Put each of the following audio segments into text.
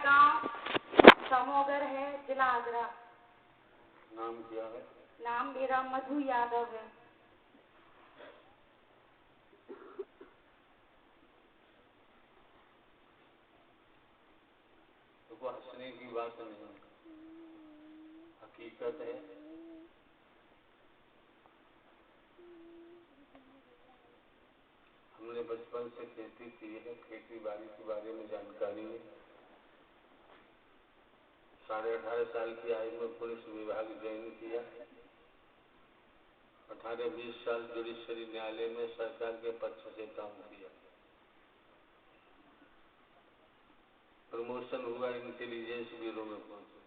गांव समोगर है, जिला आगरा। नाम क्या है? नाम मेरा मधु यादव है। तो हंसने की बात नहीं, हकीकत है। हमने बचपन से खेती की है, खेती बाड़ी के बारे में जानकारी है। 18.5 साल की आयु में पुलिस विभाग ज्वाइन किया। 18-20 साल जुडिशरी न्यायालय में सरकार के पक्ष से काम किया। प्रमोशन हुआ, इंटेलिजेंस ब्यूरो में पहुंचे।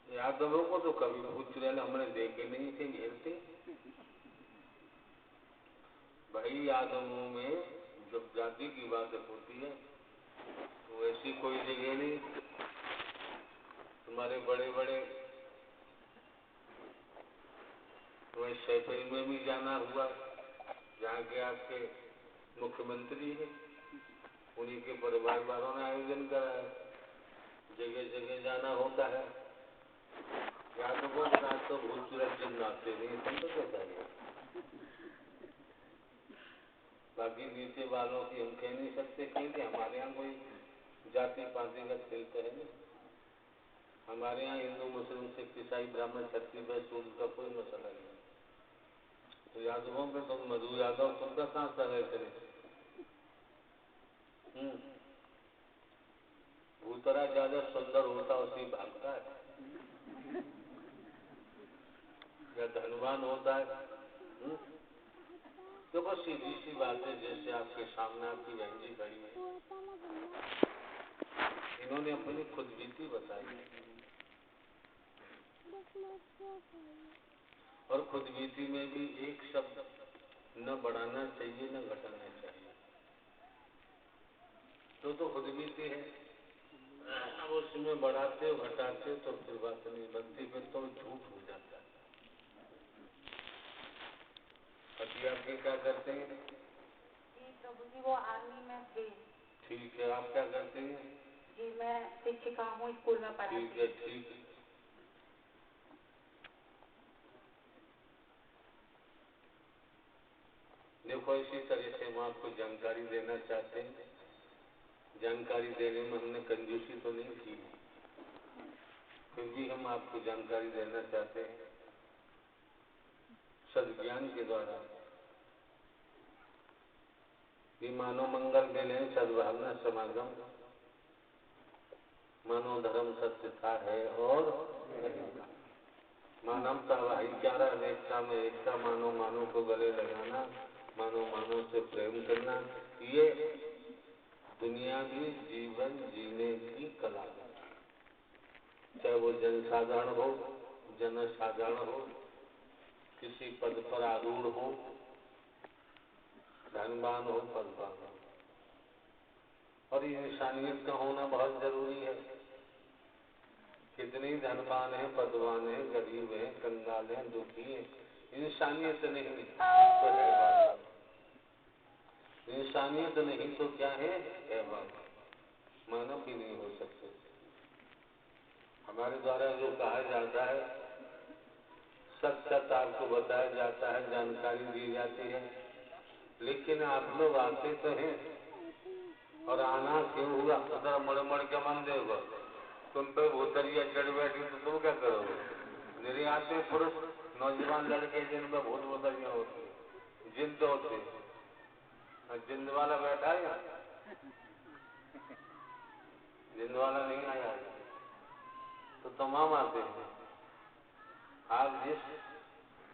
यादवों को तो कभी भूत चुड़ैल हमने देखे नहीं थे घेरते। भाई यादवों में जब जाति की बात होती है तो ऐसी कोई जगह नहीं। तुम्हारे बड़े बड़े तुम्हें सैफिल में भी जाना हुआ, जहाँ के आपके मुख्यमंत्री है, उन्हीं के परिवार वालों ने आयोजन कराया। जगह जगह जाना होता है। यादवों के साथ तो भूत चुड़ैल जिन आते नहीं, समझ बताइए। बाकी नीचे वालों की हम कह नहीं सकते, क्योंकि हमारे यहाँ कोई जाति पाति का खेल तो है नहीं। हमारे यहाँ हिंदू मुस्लिम सिख ईसाई ब्राह्मण क्षत्रिय वैश्य शूद्र का कोई मसला नहीं। तो यादवों पे तुम मधु यादव तुमका कहाँ तरह करे। भूतरा ज्यादा सुंदर होता उसी भागता है, या धनवान होता है। तो बस सीधी सी बात है, जैसे आपके सामने आपकी बहन जी खड़ी है, इन्होंने अपनी खुद बीती बताई और खुद बीती में भी एक शब्द न बढ़ाना चाहिए न घटाना चाहिए। तो खुद बीती है, अब उसमें बढ़ाते हो घटाते हो तो फिर बात नहीं बनती, फिर तो झूठ हो जाता है। पति आपके क्या करते हैं? जी प्रभु जी, वो आर्मी में थे। ठीक है, आप क्या करते हैं? जी मैं शिक्षिका हूँ, स्कूल में पढ़ाती हूँ। ठीक है, ठीक है। देखो, इसी तरह से हम आपको जानकारी देना चाहते हैं। जानकारी देने में हमने कंजूसी तो नहीं की, फिर भी हम आपको जानकारी देना चाहते हैं सद्ज्ञान के द्वारा। कि मानव मंगल मिले सद्भावना समागम, मानव धर्म सत्यता है और मानवता भाईचारा अनेकता में एकता, मानव मानव को गले लगाना, मानव मानव से प्रेम करना, ये दुनियावी जीवन जीने की कला है। चाहे वो जनसाधारण हो, जनसाधारण हो, किसी पद पर आरूढ़ हो, धनवान हो, पदवान हो, और ये इंसानियत का होना बहुत जरूरी है। कितने धनवान है, पदवान है, गरीब है, कंगाल है, दुखी है, इंसानियत नहीं तो हैवान। इंसानियत नहीं तो क्या है? हैवान, मानव भी नहीं हो सकते। हमारे द्वारा जो कहा जाता है सच सच आपको बताया जाता है, जानकारी दी जाती है, लेकिन आप लोग आते तो हैं और आना क्यों हुआ? उधर मुड़ मुड़ के मन देखो, तुम पे भूतरिया चढ़ बैठी तो तुम क्या करोगे? निर्याते पुरुष नौजवान लड़के जिन पर भूत भूतरिया होती है, जिंद होते, जिंद वाला बैठा है यहाँ? जिंद वाला नहीं आया तो तमाम आते हैं। आप जिस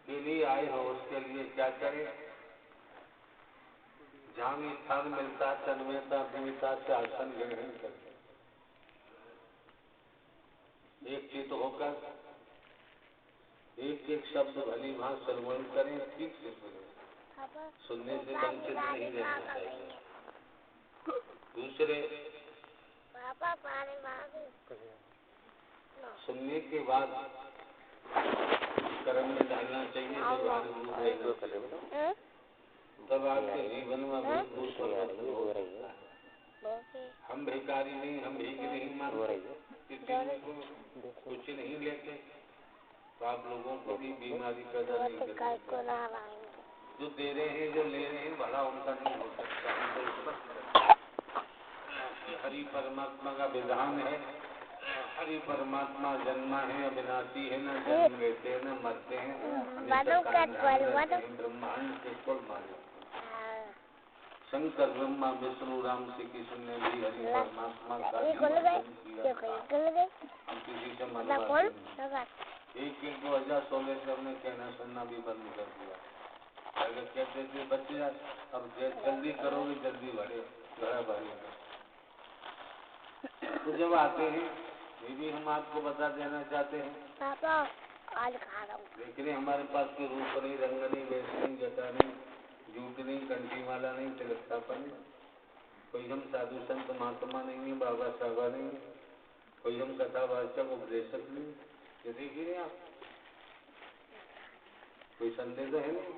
के लिए आए हो उसके लिए क्या करें? जहाँ भी स्थान मिलता तन्मयता भूमिता से आसन ग्रहण करें। एक चित होकर एक एक शब्द भली भांति श्रवण करें, ठीक से सुने, सुनने से वंचित नहीं रहना चाहिए। दूसरे, सुनने के बाद कर्म में डालना चाहिए, व्यवहारिक रूप में, तब आपके जीवन में अद्भुत परिवर्तन हो रही है। हम हम भिखारी नहीं, हम भीख नहीं मांगते, किसी को कुछ नहीं लेते, तो आप लोगों को भी बीमारी पैदा नहीं करनी। जो दे रहे हैं, जो ले रहे हैं, भला उनका नहीं हो सकता। हम तो स्पष्ट हरि परमात्मा का विधान है। हरि परमात्मा जन्मा है, अविनाशी है, न जन्म लेते हैं, न मरते हैं, ब्रह्मांड के कुल मालिक शंकर ब्रह्मा विष्णु राम श्री कृष्ण ने भी हरि परमात्मा का किया। हम किसी से मनवाते नहीं। 1-1-2016 से हमने कहना सुनना भी बंद कर दिया। पहले कहते थे बच्चे अब जल्दी करोगे जल्दी बढ़े घड़ा बढ़ेगा। तो जब आते हैं ये भी हम आपको बता देना चाहते हैं। पापा आज खा रहा हूँ। देख रहे हमारे पास कोई रूप नहीं, रंग नहीं, वेश नहीं, जटा नहीं, जूट नहीं, कंठी माला नहीं, तिलकतापन नहीं। कोई हम साधु संत महात्मा नहीं है, बाबा साहबा नहीं है, कोई हम कथावाचक उपदेशक नहीं। ये देखिए आप, कोई संदेह तो है नहीं।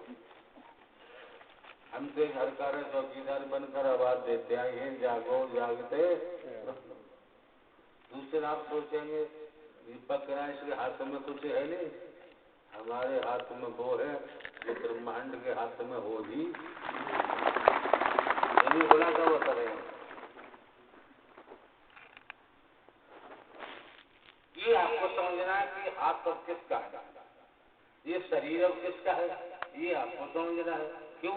हम तो घर का चौकीदार बनकर आवाज देते आए हैं, जागो जागते। दूसरे आप सोचेंगे दीपक राय के हाथ में कुछ है नहीं, हमारे हाथ में वो है जो ब्रह्मांड के हाथ में हो ही नहीं बोला था वो करें। ये आपको समझना है कि हाथ और किसका है, ये शरीर और किसका है, ये आपको समझना है। क्यों?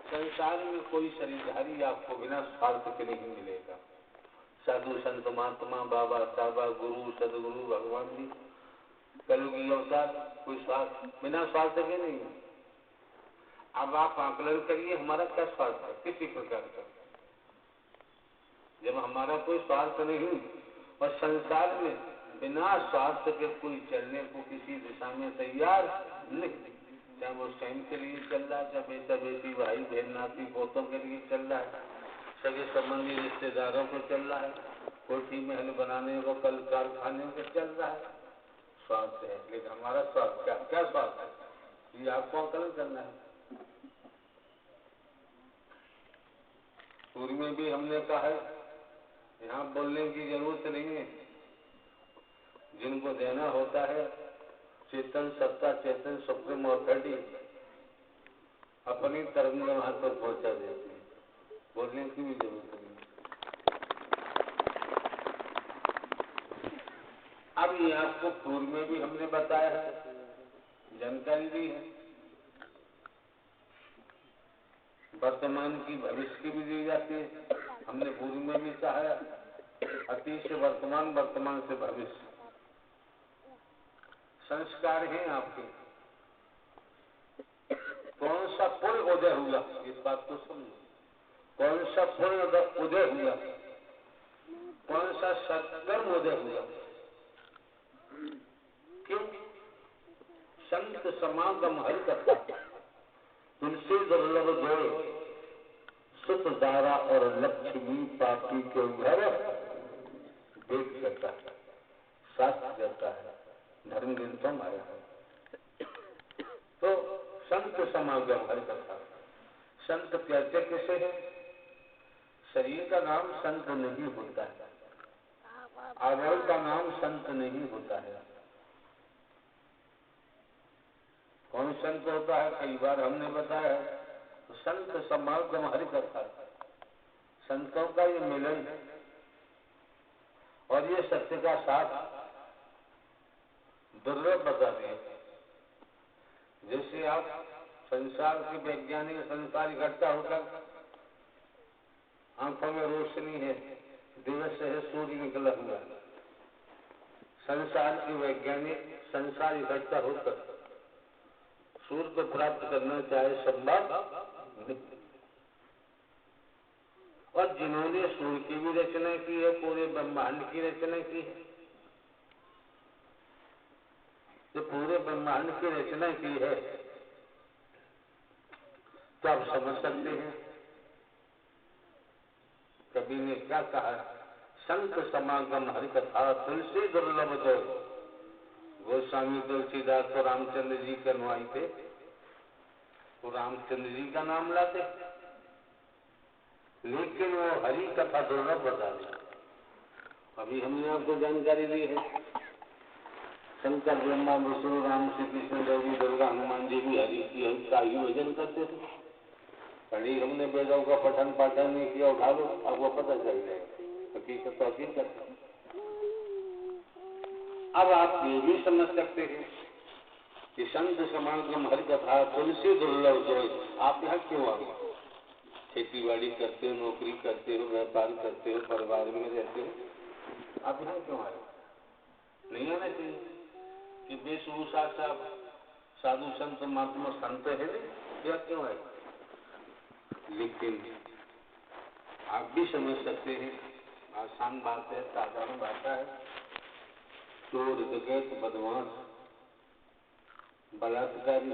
संसार में कोई शरीरधारी आपको बिना स्वार्थ के नहीं मिलेगा। साधु संत महात्मा बाबा साहबा गुरु सदगुरु भगवान जी कलयुगी अवतार कोई स्वार्थ बिना स्वार्थ के नहीं। अब आप आकलन करिए हमारा क्या स्वार्थ है, किसी प्रकार का। जब हमारा कोई स्वार्थ नहीं और संसार में बिना स्वार्थ के कोई चलने को किसी दिशा में तैयार नहीं, चाहे वो स्वयं के लिए चल रहा है, चाहे बेटा बेटी भाई बहन नाती पोतों के लिए चल रहा है, सगे संबंधी रिश्तेदारों को चल रहा है, कोठी महल बनाने को कल कारखाने को चल रहा है, स्वार्थ है। लेकिन हमारा स्वार्थ क्या स्वार्थ है, ये आपको आकलन करना है। पूर्व में भी हमने कहा है, यहाँ बोलने की जरूरत नहीं है। जिनको देना होता है चेतन सत्ता चेतन सुप्रीम अथॉरिटी अपनी तरंग वहां तक पहुंचा देती है, बोलने की भी जरूरत नहीं। अब ये आपको पूर्व में भी हमने बताया है, जानकारी दी है, वर्तमान की भविष्य की भी दी जाती है। हमने पूर्व में भी कहा अतीत से वर्तमान, वर्तमान से भविष्य। संस्कार हैं आपके, कौन सा पुण्य उदय हुआ इस बात को समझो, कौन सा पुण्य उदय हुआ, कौन सा सत्कर्म उदय हुआ। क्यों? संत समागम हरि कथा तुलसी दुर्लभ जोड़ सुत दारा और लक्ष्मी पापी के घर देख सकता है, शास्त्र करता है, धर्म ग्रंथों में आया है। तो संत समागम हरि कथा, संत कहते किसे है? शरीर का नाम संत नहीं होता है, आवरण का नाम संत नहीं होता है। कौन संत होता है? कई बार हमने बताया है, तो संत समागम हरि कथा, संतों का ये मिलन है और ये सत्य का साथ दुर्लभ बता दिए। जैसे आप संसार के वैज्ञानिक संसार इकट्ठा होकर आंखों में रोशनी है, दिवस है, सूर्य निकला हुआ है, संसार के वैज्ञानिक संसार इकट्ठा होकर सूर्य को प्राप्त करना चाहे संभव नहीं। और जिन्होंने सूर्य की भी रचना की है, पूरे ब्रह्मांड की रचना की है, जो पूरे ब्रह्मांड की रचना की है, तो आप समझ सकते हैं कवि ने क्या कहा। संत समागम हरि कथा तुलसी दुर्लभ जो गोस्वामी तुलसीदास तो रामचंद्र जी के अनुयायी थे, तो रामचंद्र जी का नाम लाते, लेकिन वो हरि कथा दुर्लभ बता दी। अभी हमने आपको जानकारी दी है, शंकर, ब्रह्मा, विष्णु, राम, श्री कृष्ण, देवी, दुर्गा, हनुमान जी भी हरि की का ही भजन करते थे। कहीं हमने वेदों का पठन पाठन नहीं किया, उठा लो, आपको पता चल जाएगा। हकीकत तो हकीकत है। अब आप ये भी समझ सकते हैं कि संत समागम हरि कथा तुलसी दुर्लभ जोय। आप यहाँ क्यों आ गए? खेती बाड़ी करते हो, नौकरी करते हो, व्यापार करते हो, परिवार में रहते हो, आप यहाँ क्यों आए? नहीं आना चाहिए कि वेशभूषा साहब साधु संत महात्मा संत है नहीं, या क्यों आए? लेकिन आप भी समझ सकते हैं, आसान बात है, साधारण बात है। चोर, डकैत, बदमाश, बलात्कारी,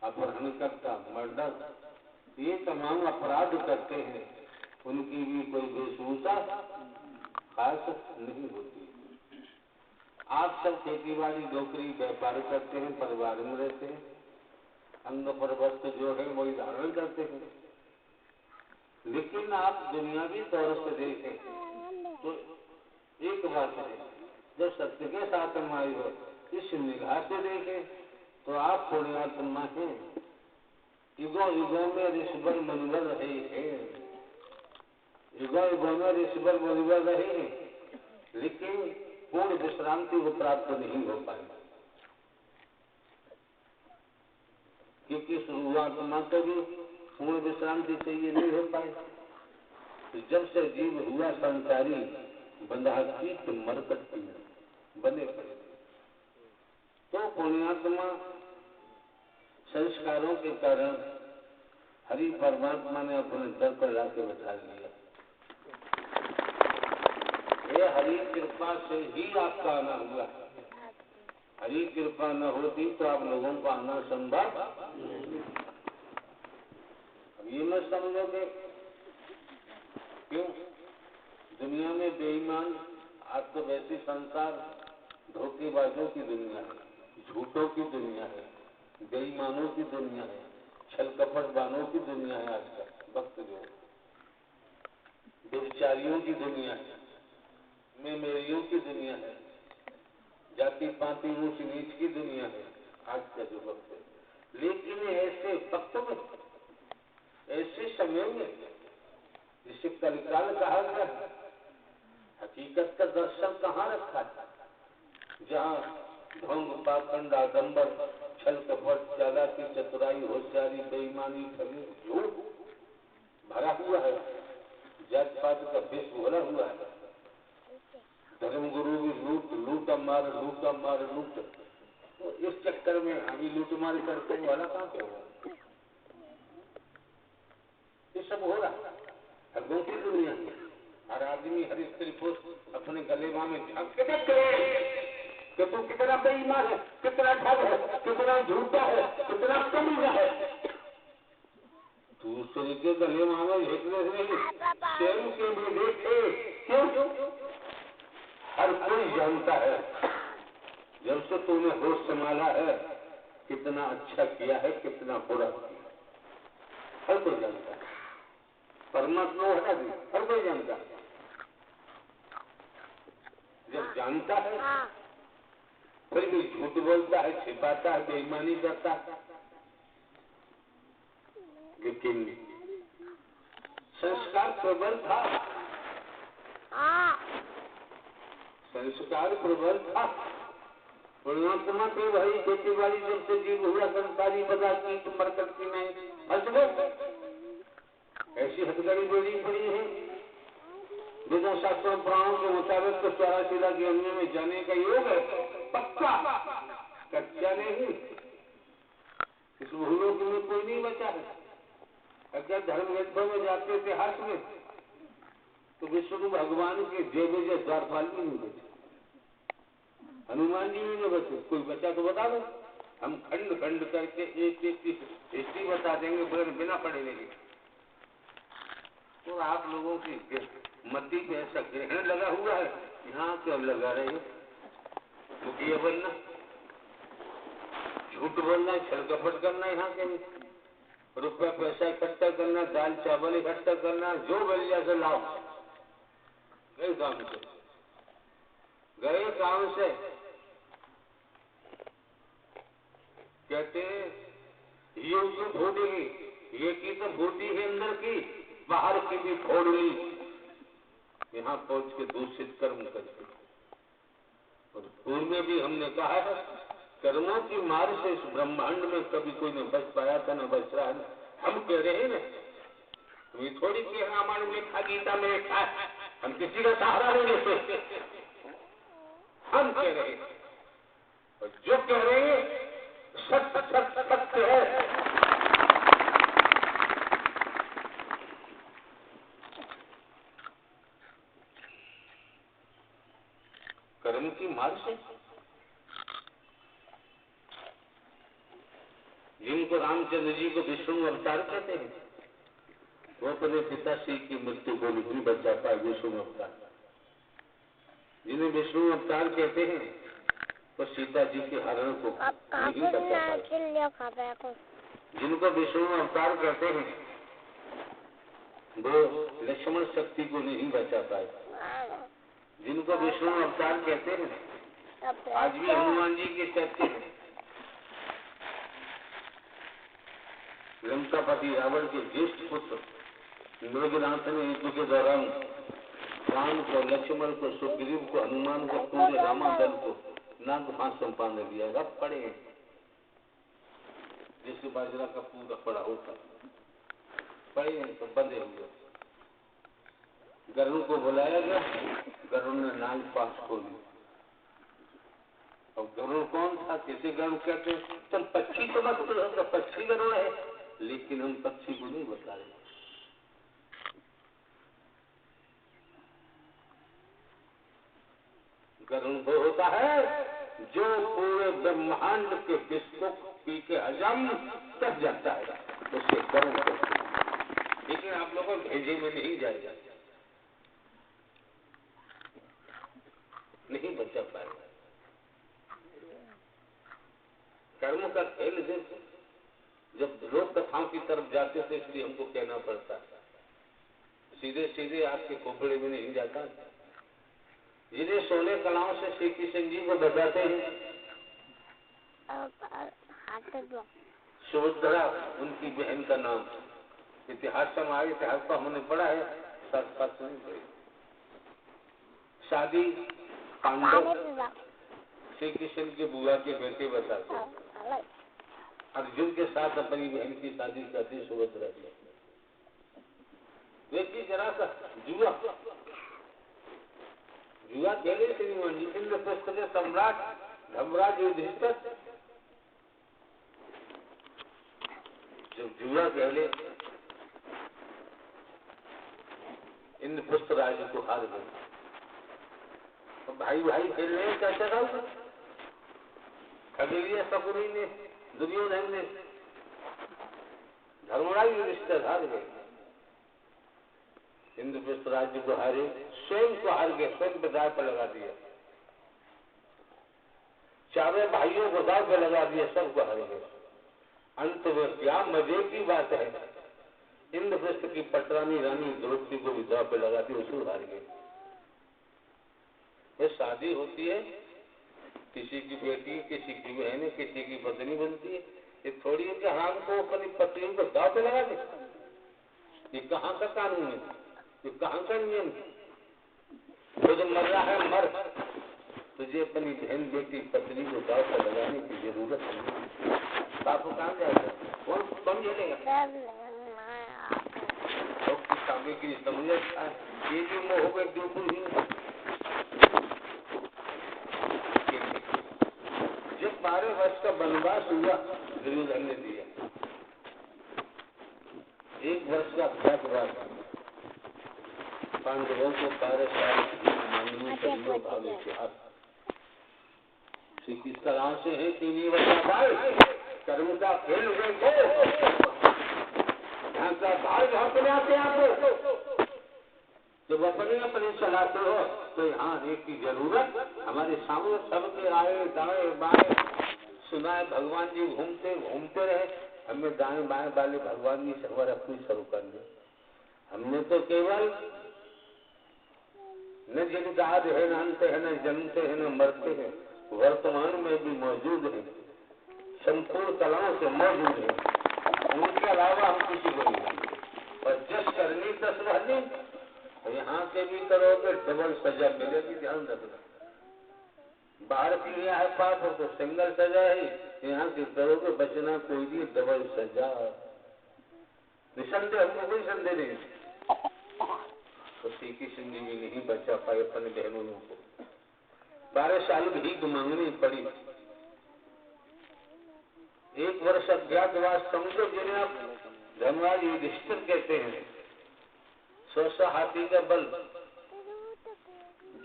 अपहरणकर्ता, मर्डर, ये तमाम अपराध करते हैं, उनकी भी कोई वेशभूषा खास नहीं होती। आप सब खेती बाड़ी, नौकरी, व्यापार करते हैं, परिवार में रहते हैं, अन्न पर वस्त्र जो है वही धारण करते हैं। लेकिन आप दुनियावी तौर से देखें तो एक बात है, जब सत्य के साथ हम आए हो, इस निगाह से देखें तो आप पुण्यात्मा हैं। युगों युगों में ऋषिवर मुनिवर रहे हैं, युगों युगों में ऋषिवर मुनिवर रहे हैं, लेकिन पूर्ण विश्रांति को प्राप्त नहीं हो पाए, क्योंकि शुरुआत्मा को भी पूर्ण विश्रांति चाहिए, नहीं हो पाए। जब से जीव हुआ संसारी, बंधा कीट मरकट बने पड़े। तो पुण्यात्मा संस्कारों के कारण हरि परमात्मा ने अपने दर पर लाके बैठा लिया। ये हरि कृपा से ही आपका आना हुआ। हरि कृपा न होती तो आप लोगों को आना संभव। अब ये मत समझोगे क्यों दुनिया में बेईमान, आज तो वैसी संसार धोखेबाजों की दुनिया है, झूठों की दुनिया है, बेईमानों की दुनिया है, छल कपटबानों की दुनिया है। आज का वक्त जो है व्यभिचारियों की दुनिया है, मेरियों की दुनिया है, जाति पाति ऊंच नीच की दुनिया है आज का जो वक्त है। लेकिन ऐसे वक्त में, ऐसे समय में, जिसे कलिकाल कहा गया है, हकीकत का दर्शन कहाँ रखा है? जहाँ ढोंग, पाखंड, आडंबर, छल कपट, चालाकी, चतुराई, होशियारी, बेईमानी, ठगी, झूठ भरा हुआ है, जात पात का विष भरा हुआ है, धर्म गुरु भी लूट, लूटा मार, लूटा मार, लूट। तो इस चक्कर में अभी लूट मार करते वाला कहाँ पे होगा? ये सब हो रहा है ठगों की दुनिया में। हर आदमी, हर स्त्री पुरुष अपने गलेबा में झांक के देख कि तू कितना बेईमान है, कितना ठग है, कितना झूठा है, कितना कमीना है। दूसरे के गले मामे देखने से नहीं, स्वयं के भी देखे। क्यों? हर कोई जानता है जब से तूने होश संभाला है कितना अच्छा किया है, कितना बुरा किया, हर कोई जानता है। परमात्मा हटा दी, हर कोई जानता है। जब जानता है फिर भी झूठ बोलता है, छिपाता है, बेईमानी करता है। लेकिन संस्कार प्रबल था, संस्कार प्रबल था। पुण्यात्मा के भाई खेती बाड़ी जब से जीव हुआ संसारी, बदा कीट मरकट की नहीं फंस गए। ऐसी हथकड़ी बोली पड़ी है, वेदों शास्त्रों पुराणों के मुताबिक तो 84 लाख योनियों में जाने का योग है, पक्का, कच्चा नहीं। इस भूलोक में कोई नहीं बचा है। अगर धर्म ग्रंथों में जाते इतिहास में तो विष्णु भगवान के जय द्वारपाल भी नहीं बचे, हनुमान जी भी नहीं बचे। कोई बचा तो बता दो, हम खंड खंड करके एक एक की हिस्ट्री बता देंगे बिना पढ़े लिखे। तो आप लोगों की मति पे ऐसा ग्रहण लगा हुआ है, यहाँ क्यों लगा रहे हो? मुखिया बनना, झूठ बोलना, छल कपट करना, यहाँ के रुपया पैसा इकट्ठा करना, दाल चावल इकट्ठा करना, जो बलिया से लाओ, गए काम से, गए काम से। कहते ये उसको फोड़ेगी, ये की तो फोड़ी है अंदर की, बाहर की भी फोड़ ली, यहाँ पहुंच के दूषित कर्म करके। और पूर्व में भी हमने कहा है, कर्मों की मार से इस ब्रह्मांड में कभी कोई न बच पाया था, न बच रहा है। हम कह रहे हैं ना, तो ये थोड़ी कि रामायण में लिखा, गीता में लिखा है, हम किसी का सहारा नहीं लेते, हम कह रहे हैं, और जो कह रहे हैं सत्य सत्य सत्य है। कर्म की मार से जिनको रामचंद्र जी को विष्णु अवतार कहते हैं, वो अपने पिताश्री की मृत्यु को नहीं बचा पाए। विष्णु अवतार जिन्हें विष्णु अवतार कहते हैं, तो सीता जी के हरण को नहीं बचा पाए। जिनको विष्णु अवतार कहते हैं, वो लक्ष्मण शक्ति को नहीं बचा पाए। जिनको विष्णु अवतार कहते हैं, आज भी हनुमान जी के चर्चे हैं। लंकापति रावण के ज्येष्ठ पुत्र मेघनाथ ने युद्ध के दौरान राम को, लक्ष्मण को, सुग्रीव को, हनुमान को, पूरे रामादल को नाग फांस में बांध दिया। रब पड़े हैं जैसे बाजरा का पूरा पड़ा होता, पड़े हैं तो बंधे हुए। गरुड़ को बुलाया गया, गरुड़ ने नाग पास खोली। और गरुड़ कौन था, किसे गरुड़ कहते? तुम पक्षी तो मत बोलो, तो पक्षी गरुड़ है, लेकिन हम पक्षी को नहीं बता रहे। गरुड़ वो होता है जो पूरे ब्रह्मांड के विष को पी के हजम कर जाता है, उससे गरुड़ कहते हैं। लेकिन आप लोगों को भेजे में नहीं जाएगा, नहीं बचा पाएगा। कर्म का खेल देखो, जब लोग कथाओं की तरफ जाते थे, इसलिए हमको कहना पड़ता है, सीधे सीधे आपके खोपड़े में नहीं जाता। जिन्हें 16 कलाओं से श्री कृष्ण जी को बताते हैं, सुभद्रा उनकी बहन का नाम, इतिहास में आगे, इतिहास को हमने पढ़ा है, शास्त्र नहीं पढ़ी। शादी पांडव श्री कृष्ण के बुआ के बेटे बताते हैं। अर्जुन के साथ अपनी बहन की शादी करती सुभद्रा की। देखिए जरा सा जुआ खेले श्रीमान जी, इंद्रप्रस्थ के सम्राट धर्मराज युधिष्ठिर जब जुआ खेले, इंद्रप्रस्थ राज्य को हार गए। तो भाई भाई खेल रहे हैं, कैसे रहा खगेलिया शकुनी ने, दुर्योधन ने, धर्मराज युधिष्ठिर हार गए। इंद्रप्रस्थ राज्य को हारे, स्वयं को हार गए, स्वयं पे दांव पर लगा दिया। चारों भाइयों को दांव पे लगा दिया, सबको हार गए। अंत में क्या मजे की बात है, इंद्रप्रस्थ की पटरानी रानी द्रौपदी को भी दांव पे लगा दी, उसको हार गए। ये शादी होती है, किसी की बेटी, किसी की बहन, किसी की पत्नी बनती है। ये थोड़ी है कि हमको अपनी पत्नी को दांव पे लगा दे। ये कहाँ का कानून है, ये कहाँ का नियम है? वो जो मर रहा है मर, तुझे अपनी बहन, बेटी, पत्नी को दांव पे लगाने की जरूरत नहीं। बाप को कहाँ जाएगा, कौन झेलेगा? सामग्री समझता है, ये जो मोह हो गए बिल्कुल ही। जब 12 वर्ष का वनवास हुआ, दुर्योधन ने दिया, 1 वर्ष का अज्ञातवास, पांडवों को 12 साल भावे के हाथ। श्री कृष्ण राम से है कि नहीं बचा भाई, कर्म का खेल देखो, यहाँ का भाई घर पे आते आपको, जब अपने अपने चलाते हो तो यहाँ एक की जरूरत, हमारे सामने सबके आए दाएं बाएं सुनाए, भगवान जी घूमते घूमते रहे, हमें दाएं बाएं वाले भगवान जी से हमारा कोई सरोकार नहीं। हमने तो केवल न जिनदाद है, न अंत है, न जन्मते हैं, न मरते हैं, वर्तमान में भी मौजूद है, संपूर्ण कलाओं से मौजूद है। उनके अलावा हम किसी को नहीं जानते। और जिस करनी तस रहनी, यहाँ के भी करोगे डबल सजा मिलेगी, ध्यान रखना। बाहर किया है पाप हो तो सिंगल सजा है, यहाँ के करोगे बचना कोई भी डबल सजा। निसंदेह, हमको कोई संदेह नहीं। तो श्री कृष्ण जी भी नहीं बचा पाए अपने बहनों को। 12 साल भीख मांगनी पड़ी। 1 वर्ष अज्ञातवास समझो, जिन्हें आप धर्मराज युधिष्ठिर कहते हैं। 100 हाथी का बल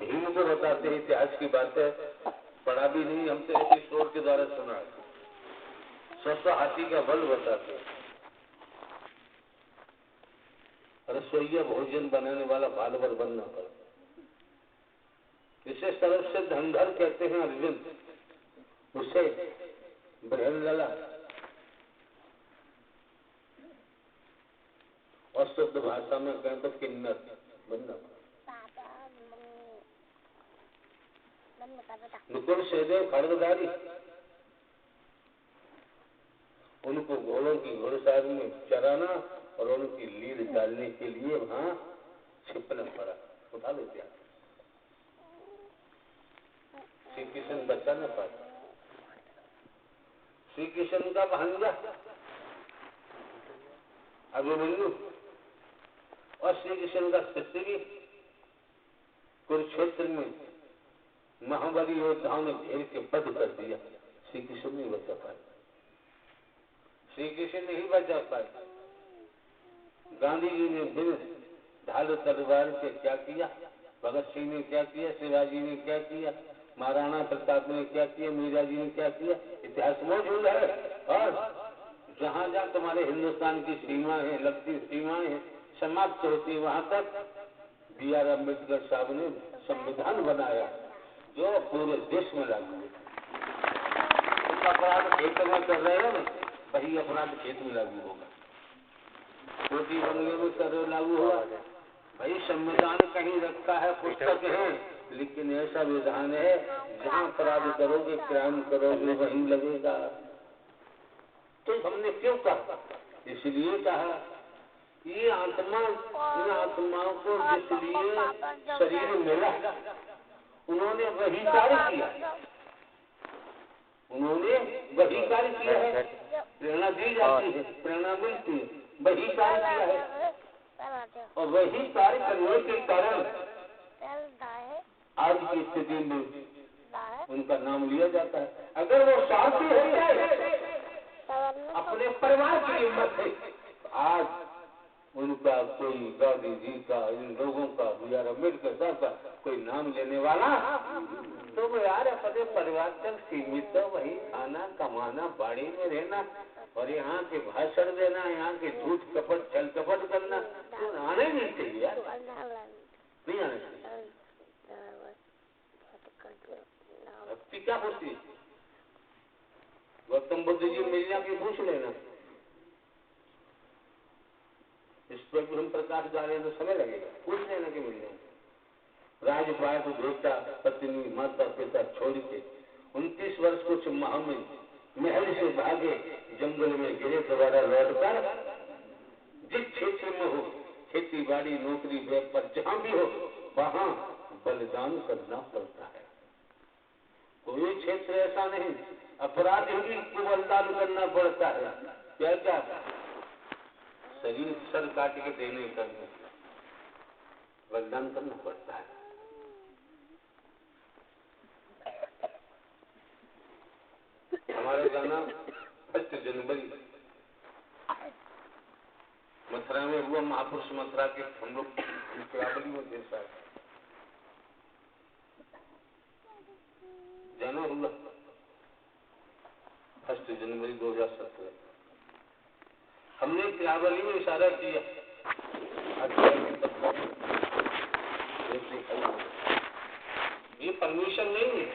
भीम को बताते हैं, इतिहास की बात है, पढ़ा भी नहीं, हम तो ऐसे स्टोर के द्वारा सुना है। 100 हाथी का बल बताते हैं। रसोईया भोजन बनाने वाला बालवर बनना पड़ा। इसे सर्व से धनधर कहते हैं अर्जुन, उसे बृहनलला और शुद्ध भाषा में कहें तो किन्नर बनना पड़ा। नुकुल सहदेव खड़गधारी, उनको घोड़ों की घोड़सवारी में चराना और उनकी लीड डालने के लिए वहां छिपना पड़ा। उठा लो क्या, श्री कृष्ण बचा न पाए। श्री कृष्ण का भांजा अभिमन्यु और श्री कृष्ण का शिष्य भी कुरुक्षेत्र में महाबली योद्धाओं ने घेर के बंद कर दिया। श्री कृष्ण नहीं बचा पाए। श्री कृष्ण नहीं बचा पाए। गांधी जी ने फिर ढाल तलवार से क्या किया, भगत सिंह ने क्या किया, शिवाजी ने क्या किया, महाराणा प्रताप ने क्या किया, मीरा जी ने क्या किया, इतिहास मौजूद है। और जहाँ जहाँ तुम्हारे हिंदुस्तान की सीमा है, लगती सीमाएं हैं, समाप्त होती, वहां तक B.R. अम्बेडकर साहब ने संविधान बनाया जो पूरे देश में लागू है। तुम अपराध खेत में कर रहे हो, वही अपराध खेत में लागू होगा। छोटी बंगले में कर लागू होगा। भाई संविधान कहीं रखा है, पुस्तक है, लेकिन ऐसा विधान है जहाँ अपराध करोगे, क्राइम करोगे, वहीं लगेगा। तो हमने क्यों कहा? इसलिए कहा ये आत्मा, इन आत्माओं को जिसलिए शरीर मिला, उन्होंने वही कार्य किया, उन्होंने वही कार्य किया है। प्रेरणा दी जाती है, प्रेरणा मिलती है, वही कार्य किया है। और वही कार्य करने के कारण आज की स्थिति में उनका नाम लिया जाता है। अगर वो स्वार्थी हो जाए, अपने परिवार की हिम्मत है, आज उनका कोई गांधी जी का, इन लोगों का, B.R. अम्बेडकर साहब का कोई नाम लेने वाला, तो वो यार अपने परिवार तक सीमित हो, वही खाना कमाना, बाड़ी में रहना और यहाँ के भाषण देना, यहाँ के झूठ कपट छल कपट करना, तो आने नहीं चाहिए यार, नहीं आने चाहिए। भक्ति क्या होती है? गौतम बुद्ध जी मिल जाके पूछ लेना, इस पर भी हम प्रकाश डालें तो समय लगेगा, पूछ लेना कि मिल जाए। राजपाट, बेटा, पत्नी, माता पिता छोड़ के 29 वर्ष कुछ माह में महल से भागे, जंगल में गिरे, दोबारा लौटकर जिस क्षेत्र में हो, खेती बाड़ी, नौकरी, व्यापार, जहाँ भी हो, वहाँ बलिदान करना पड़ता है। कोई क्षेत्र ऐसा नहीं, अपराध भी को बलिदान करना पड़ता है। क्या क्या शरीर सर काट के देने का बलिदान करना पड़ता है। हमारा गाना 1 जनवरी मथुरा में हुआ, महापुरुष मथुरा के हम लोग क्रावली में जैसा जाना हुआ 1 जनवरी 2017। हमने क्रावली में इशारा किया, ये परमिशन नहीं है,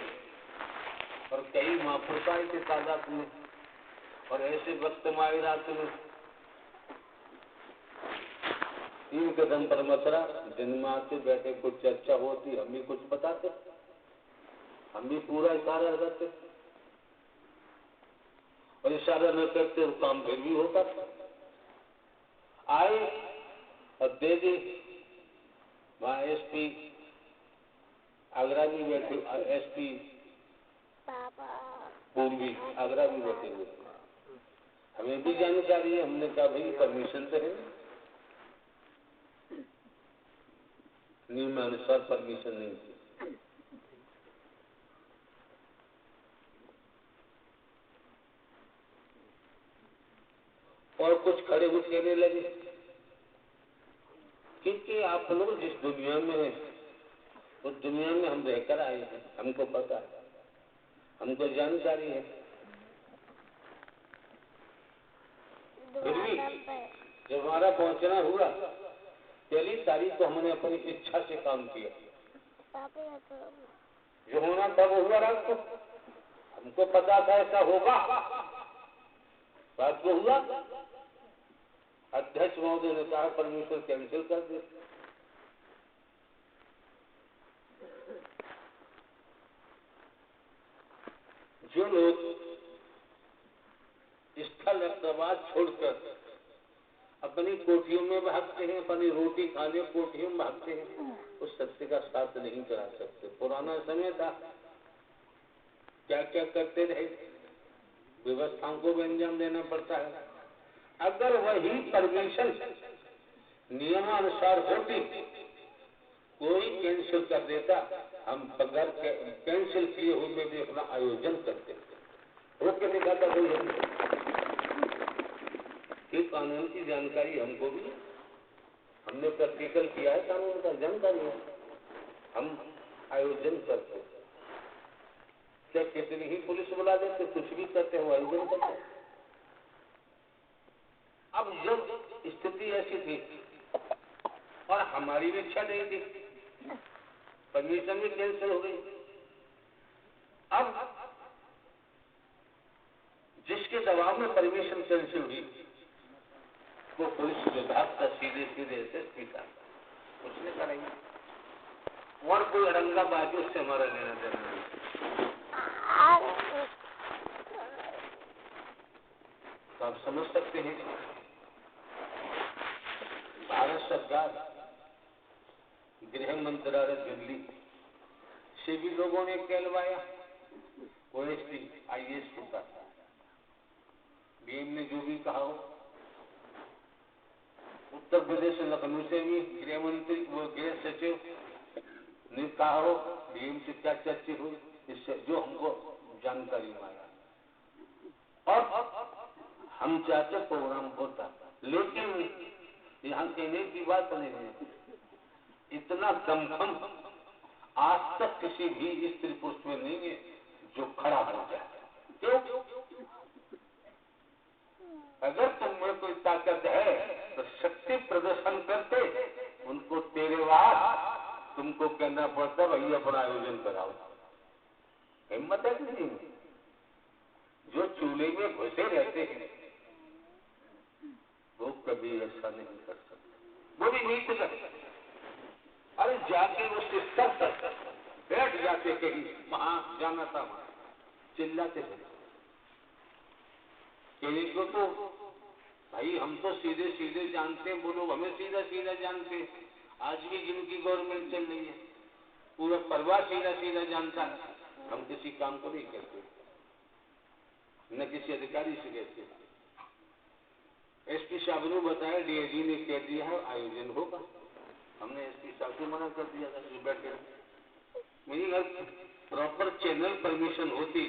और कई महापुरुषों के तादाद में और ऐसे वक्त में आई रात में 3 कदम पर मथुरा, दिन में आते बैठे कुछ चर्चा होती, हम भी कुछ बताते, हम भी पूरा इशारा करते, और इशारा न करते तो काम फिर भी होता। आए और दे दी। वहाँ एसपी आगरा भी बैठे, एसपी पूर्वी आगरा भी बैठे हुए, हमें भी जानकारी है। हमने कहा भाई परमिशन तो है, नियमानुसार परमिशन नहीं थी। और कुछ खड़े हुए कहने लगे क्योंकि आप लोग जिस दुनिया में हैं उस दुनिया में हम रहकर आए हैं, हमको पता है, हमको जानकारी है। फिर भी जब हमारा पहुंचना हुआ, पहली तारीख को हमने अपनी इच्छा से काम किया, जो होना तब हुआ। रात को हमको पता था ऐसा होगा, रात को हुआ। अध्यक्ष महोदय ने कहा परमिशन कैंसिल कर दे। जो लोग स्थल प्रवास छोड़कर अपनी कोठियों में भागते हैं, अपनी रोटी खाने कोठियों में भागते हैं, उस सत्य का साथ नहीं करा सकते। पुराना समय था, क्या क्या करते रहे, व्यवस्थाओं को भी अंजाम देना पड़ता है। अगर वही परमिशन नियमानुसार होती, कोई कैंसिल कर देता, हम बगैर कैंसिल किए हुए भी अपना आयोजन करते थे। रोक के दिखाता कोई ये कानून की जानकारी हमको भी, हमने प्रैक्टिकल किया है, कानून का जानकारी है, हम आयोजन करते। क्या कितनी ही पुलिस बुला देते, कुछ भी करते हैं, आयोजन करते। अब जब स्थिति ऐसी थी और हमारी भी इच्छा नहीं थी, परमिशन भी कैंसिल हो गई। अब जिसके दबाव में परमिशन कैंसिल हुई वो पुलिस विभाग का सीधे एसएसपी था, उसने कराई। और कोई औरंगाबाद उससे हमारा लेना देना नहीं। तो आप समझ सकते हैं भारत सरकार, गृह मंत्रालय दिल्ली से भी लोगों ने कहलवाया, ओएसडी आईएएस के साथ डीएम ने जो भी कहा हो, उत्तर प्रदेश लखनऊ से भी गृह मंत्री वो गृह सचिव ने कहा हो, डीएम से क्या चर्चा हुई, इससे जो हमको जानकारी में आया। और हम चाहते प्रोग्राम होता, लेकिन यहाँ कहने की बात नहीं है, इतना दमखम आज तक किसी भी स्त्री पुरुष में नहीं है जो खड़ा हो जाए। क्यों? अगर तुम में कोई ताकत है तो शक्ति प्रदर्शन करते, उनको तेरे बाद तुमको कहना पड़ता भाई अपना आयोजन कराओ। हिम्मत है किसी में? जो चूल्हे में घुसे रहते हैं वो कभी ऐसा नहीं कर सकते, वो भी नीच कर। अरे जाके उस स्तर तक बैठ जाते, कहीं वहां जाना था, वहां चिल्लाते थे इनको तो भाई हम तो सीधे सीधे जानते हैं, वो लोग हमें सीधा सीधा जानते हैं। आज भी जिनकी गवर्नमेंट चल रही है पूरा परिवार सीधा सीधा जानता है, हम किसी काम को नहीं करते, न किसी अधिकारी से कहते। एसपी साहब ने बताया, डीआईजी ने कह दिया है आयोजन होगा। हमने एसपी साहब को मना कर दिया था, बैठे मेरी घर प्रॉपर चैनल परमिशन होती।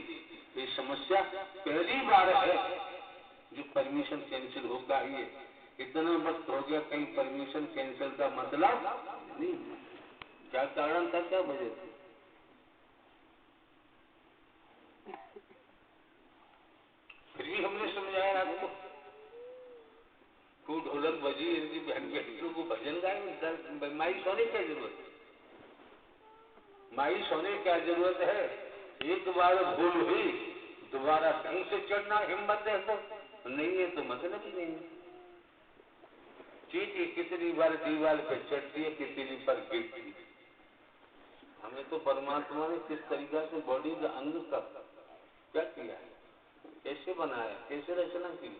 ये समस्या पहली बार है जो परमिशन कैंसिल होगा। ये इतना वक्त हो गया, कहीं परमिशन कैंसिल का मतलब नहीं। क्या कारण था, क्या वजह थी? फिर भी हमने समझाया आपको, खूब ढोलक बजी, इनकी बहन बेटियों को भजन गाए, माई सोने क्या जरूरत है? माई सोने क्या जरूरत है? एक बार भूल हुई, दोबारा कहीं से चढ़ना हिम्मत है तो नहीं है तो मतलब ही नहीं। चींटी कितनी बार दीवार पे चढ़ती है, कितनी पर गिरती है। हमें तो परमात्मा ने किस तरीका से बॉडी का अंग का क्या किया है, कैसे बनाया, कैसे रचना की,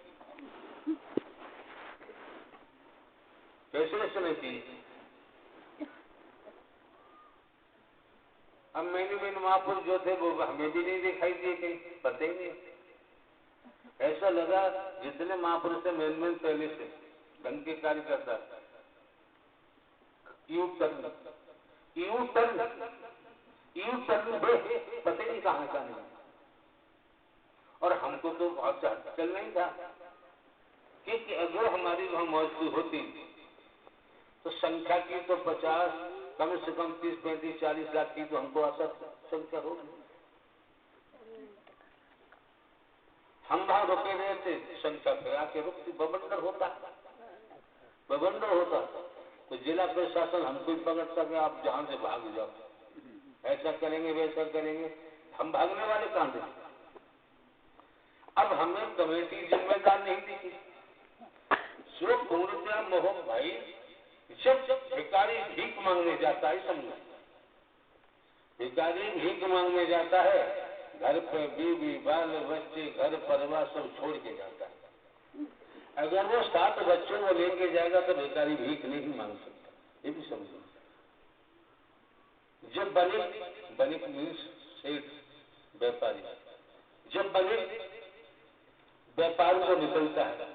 कैसे रचना की। अब मैंने महापुरुष जो थे वो हमें भी नहीं दिखाई दिए, कहीं पता ही नहीं। ऐसा लगा जितने महापुरुष थे मेन पहले से ढंग के कार्य करता, यू टर्न पता नहीं कहां का नहीं। और हमको तो बहुत चल नहीं था कि अगर हमारी वहां मौजूद होती तो संख्या की तो 50 कम से कम 30, 35, 40 लाख की तो हमको आशा संख्या होगी। हम वहां रुके रहे थे, संख्या फिर आके रुकती, बवंडर होता तो जिला प्रशासन हमको ही पकड़ता कि आप जहां से भाग जाओ, ऐसा करेंगे वैसा करेंगे। हम भागने वाले कहां थे। अब हमें कमेटी जिम्मेदार नहीं दिखी। जो पूर्णतया मोहन भाई जब भिखारी भीख मांगने जाता है, समझो भिखारी भीख मांगने जाता है, घर पे बीवी बाल बच्चे घर परिवार सब छोड़ के जाता है। अगर वो 7 बच्चों को लेके जाएगा तो भिखारी भीख नहीं मांग सकता, ये भी समझो। जब बनिक मीन्स सेठ व्यापारी, जब बनिक व्यापार को निकलता है,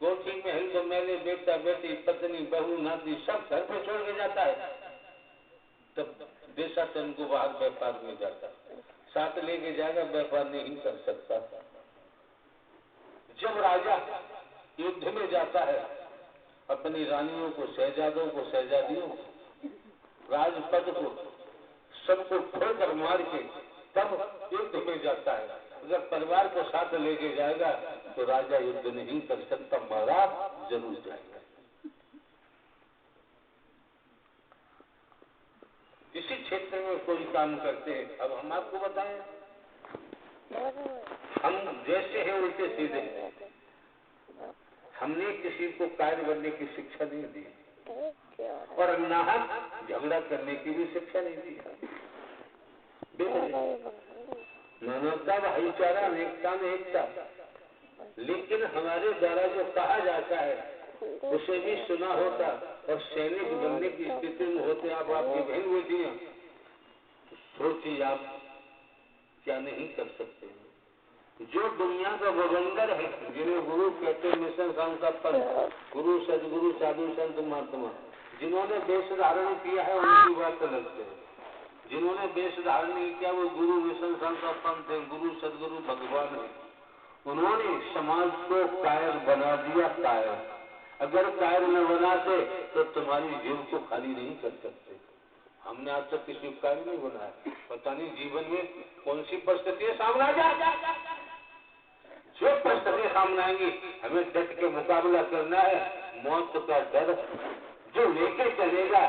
कोठी में हिल तो मैंने बेटा बेटी पत्नी बहू नाती सब घर पे छोड़ के जाता है, तब देशाटन को बाहर व्यापार में जाता है, साथ लेके जाएगा, व्यापार नहीं कर सकता। जब राजा युद्ध में जाता है, अपनी रानियों को, शहजादों को, शहजादियों को, राजपद को सबको ठोकर मार के तब युद्ध में जाता है। अगर परिवार को साथ लेके जाएगा तो राजा युद्ध नहीं कर सकता, महाराज जरूर जाएगा। इसी क्षेत्र में कोई काम करते हैं। अब हम आपको बताएं, हम जैसे हैं उल्टे सीधे, हमने किसी को कार्य बनने की शिक्षा नहीं दी और नाहक झगड़ा करने की भी शिक्षा नहीं दी। मानवता भाईचारा अनेकता में एकता, लेकिन हमारे द्वारा जो कहा जाता है उसे भी सुना होता और सैनिक बनने की स्थिति में होते आप, आपकी बहन बेटी हैं, सोचिए आप क्या नहीं कर सकते। जो दुनिया का बवंडर है, जिन्हें गुरु कहते हैं, मिशन संस्थापन गुरु सदगुरु साधु संत महात्मा, जिन्होंने वेश धारण किया है उनकी बात अलग है। जिन्होंने वेश धारण नहीं किया वो गुरु मिशन संस्थापन थे, गुरु सदगुरु भगवान है। उन्होंने समाज को कायर बना दिया, कायर। अगर कायर न बनाते तो तुम्हारी जेब को खाली नहीं कर सकते। हमने आज तक किसी को कायर नहीं बनाया। पता नहीं जीवन में कौन सी परिस्थितियां सामने आ जाए, जो परिस्थितियां सामने आएंगी हमें डट के मुकाबला करना है। मौत का डर जो लेके चलेगा,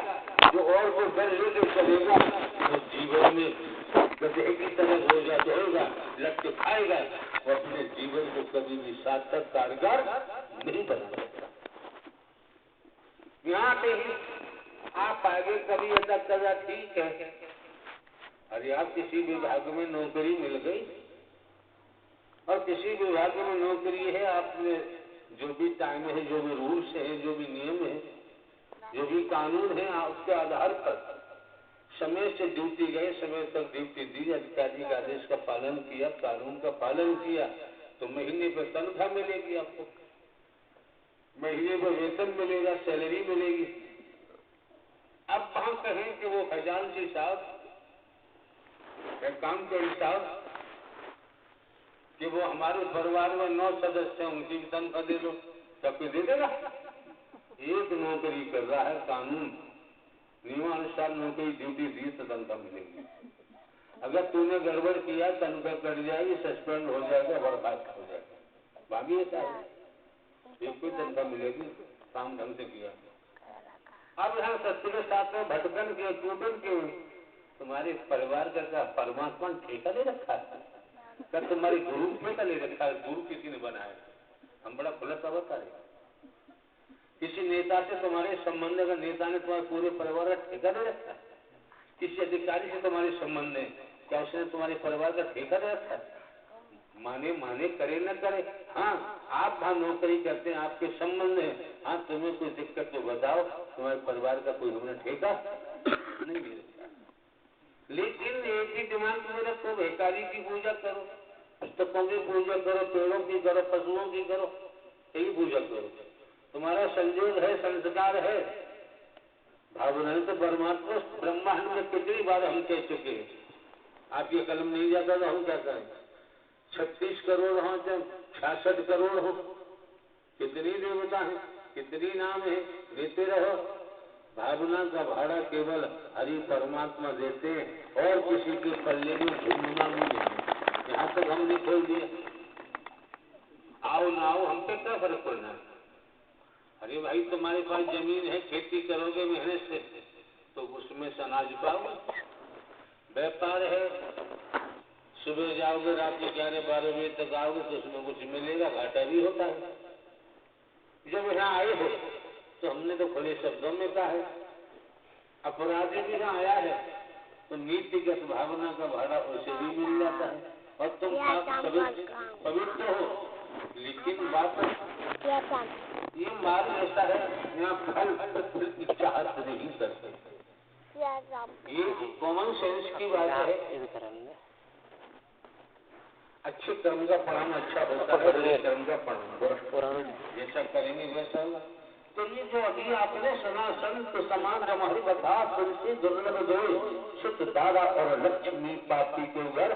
जो और को डर लेके चलेगा तो जीवन में गधे की तरह हो जाएगा, लट खाएगा और अपने जीवन को कभी भी सार्थक कारगर नहीं बना सकता। यहाँ पे ही आप आगे कभी ऐसा करा, ठीक है, अरे आप किसी विभाग में नौकरी मिल गई और किसी विभाग में नौकरी है, आपने जो भी टाइम है, जो भी रूल्स है, जो भी नियम है, जो भी कानून है, उसके आधार पर समय से ड्यूटी गए, समय तक ड्यूटी दी, अधिकारी का आदेश का पालन किया, कानून का पालन किया तो महीने पर तनख्वाह मिलेगी, आपको महीने पर वेतन मिलेगा, सैलरी मिलेगी। अब वहां कहें कि वो खजांची साहब काम के हिसाब कि वो हमारे परिवार में 9 सदस्य हैं, उनकी भी तनख्वाह दे दो, तब कोई दे देगा? एक नौकरी कर रहा है, कानून नियमानुसार नौकरी ड्यूटी दी तो तनख्वाह मिलेगी। अगर तूने गड़बड़ किया तनख्वाह कट जाएगी, सस्पेंड हो जाएगा, बर्खास्त हो जाएगा। बाकी ऐसा है, एक कोई तनख्वाह मिलेगी, काम ढंग से किया। अब यहाँ सत्य के साथ में भटकन के टूटन के तुम्हारे परिवार का परमात्मा ठेका ले रखा है, क्या तुम्हारी गुरु ठेका ले रखा है? गुरु किसी ने बनाया? हम बड़ा खुला सा बता रहे। किसी नेता से तुम्हारे संबंध, अगर नेता ने तुम्हारे पूरे परिवार का ठेका दे रखा है, किसी अधिकारी से तुम्हारे संबंध है, क्या उसने तुम्हारे परिवार का ठेका दे रखा है? माने माने, करे न करे। हाँ, आप वहाँ नौकरी करते हैं, आपके संबंध है, हाँ तुम्हें कोई दिक्कत तो बताओ, तुम्हारे परिवार का कोई हमने ठेका नहीं दे रखा। लेकिन एक ही दिमाग में रखो, भिखारी की पूजा करो, पुस्तकों की पूजा करो, पेड़ों की करो, पशुओं की करो, यही पूजा करो। तुम्हारा संयोग है, संस्कार है, भावना तो परमात्मा ब्रह्मांड में कितनी बार हम कह चुके हैं। आपकी कलम नहीं जाता तो हम क्या करें? 36 करोड़ हो चाहे 66 करोड़ हो, कितनी देवता है, कितनी नाम है, लेते रहो। भावना का भाड़ा केवल हरि परमात्मा देते हैं और किसी के पल्ले में घूमना भी नहीं। यहाँ तक हमने खोल दिया। आओ ना आओ, हम पे क्या फर्क पड़ना है? अरे भाई, तुम्हारे पास जमीन है, खेती करोगे मेहनत से तो उसमें से अनाज पाओगे। व्यापार है, सुबह जाओगे रात को 11-12 बजे तक आओगे तो उसमें कुछ मिलेगा, घाटा भी होता है। जब यहाँ आए हो तो हमने तो खुले शब्दों में कहा है, अपराधी भी यहाँ आया है तो नीतिगत भावना का भाड़ा उसे भी मिल जाता है और तुम पवित्र हो। लेकिन बात ये माल ऐसा है, यहाँ फल की चाहत नहीं करते। ये कॉमन सेंस की बात है। अच्छे कर्म का फल अच्छा होता है, बुरे कर्म का फल जैसा करेंगे वैसा होगा। तो ये जो अभी आपने सुना, संत समाज हमारी कथा, तुलसी दुर्लभ जोड़, शुद्ध दारा और लक्ष्मी पापी के घर,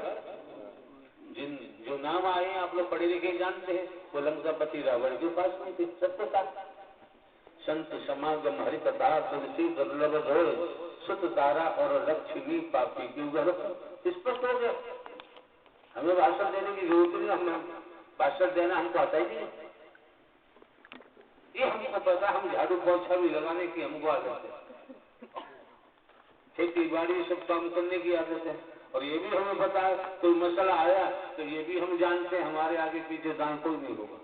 जिन जो नाम आए आप लोग पढ़े लिखे जानते हैं, वो लंकापति रावण के पास में थे। सत्य था, संत समागम हरि कथा, तुलसी दुर्लभ जोड़, शुद्ध दारा और लक्ष्मी पापी के घर। स्पष्ट हो गया। हमें भाषण देने की जरूरत नहीं, हमें भाषण देना हमको आता ही नहीं। ये हमको पता, हम झाड़ू पोछा भी लगाने की हमको आदत है, खेती बाड़ी सब काम करने की आदत है। और ये भी हमें पता है, कोई मसला आया तो ये भी हम जानते हैं, हमारे आगे पीछे दाएं कोई नहीं होगा।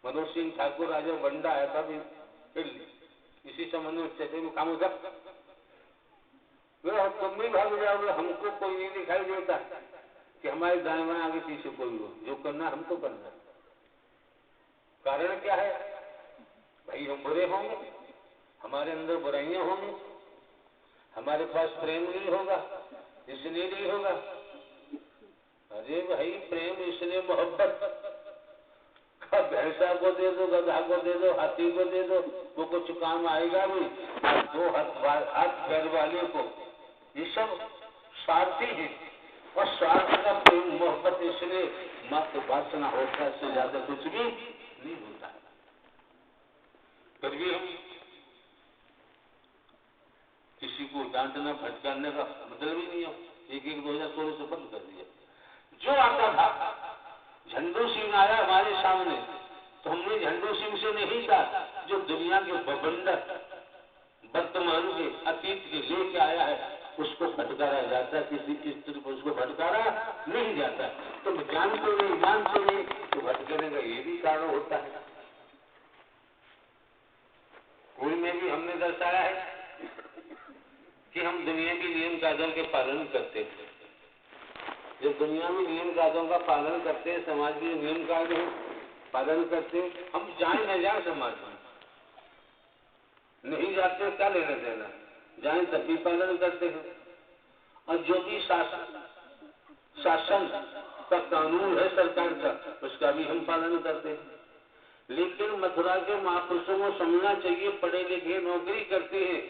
मनोज सिंह ठाकुर राजा बंडा आया था भी, इसी संबंध में चर्चा में काम होता, तुम भी भाग जाओगे, हमको कोई नहीं दिखाई देता कि हमारे दाएं बाएं आगे पीछे कोई हो। जो करना हमको करना है। कारण क्या है भाई? हम बुरे होंगे, हमारे अंदर बुराइयां होंगी, हमारे पास प्रेम नहीं होगा, इसलिए नहीं होगा। अरे भाई, प्रेम इसलिए मोहब्बत का भैंसा को दे दो, गधा को दे दो, हाथी को दे दो, वो कुछ काम आएगा भी। दो हाथ पैर वाले को, ये सब स्वार्थी है। और स्वार्थ का प्रेम मोहब्बत इसलिए मात्र वासना होता है, इससे ज्यादा कुछ भी नहीं होता है। फिर भी हम किसी को डांटना फटकारने का मतलब ही नहीं हो। 2016 से बंद कर दिया। जो आता था, झंडू सिंह आया हमारे सामने तो हमने झंडू सिंह से नहीं कहा, जो दुनिया के बवंडर वर्तमान के अतीत के लेके आया है उसको फटकारा जाता है, किसी की स्त्री को उसको फटकारा नहीं जाता। तो जानते नहीं मानते नहीं तो भटकने का ये भी कारण होता है। कोई में भी हमने दर्शाया है कि हम दुनिया के नियम कायदों के पालन करते हैं। जब दुनिया में नियम कायदों का पालन करते हैं, समाज के नियम कायदे पालन करते हैं, हम जाए न जाए समाज में नहीं जाते, क्या लेना देना, जाए तब भी पालन करते हैं। और जो भी शासन का कानून है सरकार का, उसका भी हम पालन करते हैं। लेकिन मथुरा के महापुरुषों को समझना चाहिए, पढ़े लिखे नौकरी करते हैं,